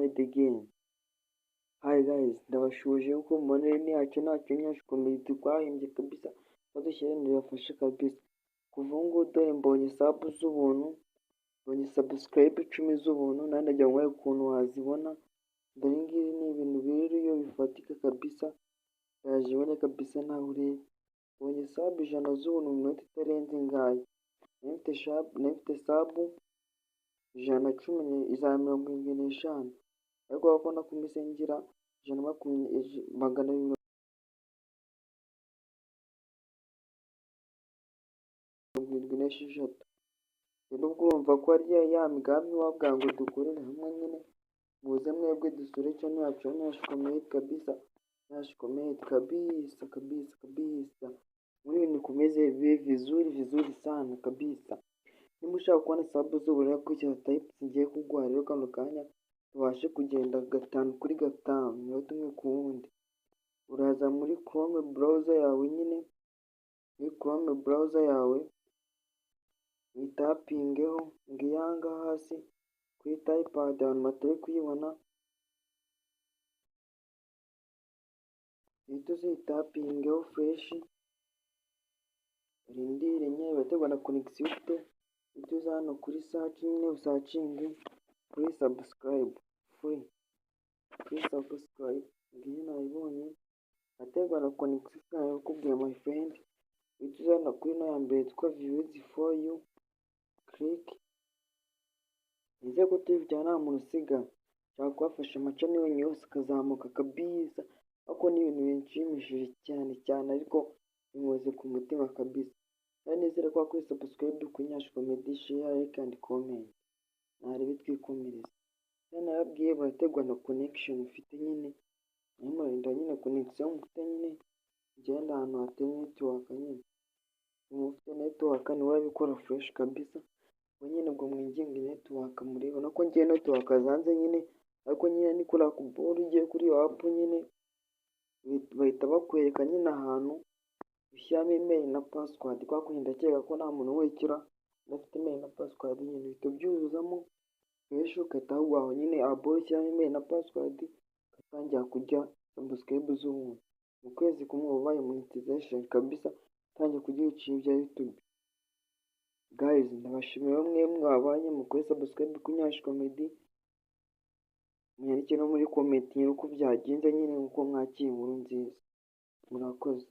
Comedy again. Hi guys, ndabashuje uko mubona ni yacu ntacyo Nyash Comedy twahimbye kabisa, badushyira birafashe kabisa. Kuva ubu ngubu dore mbonye sub z'ubuntu, mbonye subscribe 10 z'ubuntu, nanjye najya nkwereka ukuntu wazibona. Dore ngibi ni ibintu biriyo bifatika kabisa, yajibone kabisa nawe urebe. Mbonye sub 100 z'ubuntu mu minota itarenze ingahe. Nafite sub 115, ariko urabona ko mpise ngira 276. Rero ubwo urumva ko ari ya migambi wabwa ngo dukorere hamwe nyine, muze mwebwe dusure channel yacu Nyash Comedy kabisa, Nyash Comedy kabisa kabisa kabisa. Muri ibintu kumeze bibe vizuri sana kabisa. Niba ushaka kubona sub z'ubuntu kwishyura type ngiye kuguha rero kano kanya, tubashe kugenda 5 kuri 5 minota umwe ku wundi. Uraza muri Chrome browser yawe nyine, muri Chrome browser yawe witapingeho ngiyanga hasi kuri typepad abantu batari kuyibona, uhita uzitapingeho fresh. Urindire nyine bategwa na connection ufite, uhita uza hano kuri search nyine usacinge kuri subscribe free subscribe. Ngiyi nayibonye ategwa na connection yawe kubwiye my friend, uhita uza hano kuri no ya mbere yitwa views for you, click. Nize ko tubijyana nta muntu usiga, nshaka kubafasha amacani yonyine yose akazamuka kabisa, ariko ni ibintu binshimishije cyane ariko bimwoze ku mutima kabisa. Kandi nizere ko kuri subscribe kuri Nyash Comedy, share, like and comment. Nari bitwikomereza. Kandi nababwiye barategwa na connection ufite nyine, nimurinda nyine connection mufite nyine, genda ahantu hatari network nyine. Mufite network ni wabikora fresh kabisa. Nyine ubwo mwinginga network mureba nako ngiye network zanze nyine, ariko nyine ni kuri akuboro ugiye kuri iyo app nyine bahita bakwereka nyine ahantu ushyiramo email na password, kwa kundi ndakeka ko nta muntu wekira udafite email na password nyine uhita byuzuzamo fresh, ugahita aho nyine aboro ushyiramo email na password, ugatangira kujya subscribe z'ubuntu. Mu kwezi kumwe ubaye monetization kabisa, utangiye kujya ibiciro bya YouTube. Guys, ndabashimira mwe mwabanye mukore subscribe kuri Nyash Comedy. Mwandike no muri comment uko byagenze nyine uko mwakiye inkuru nziza. Murakoze.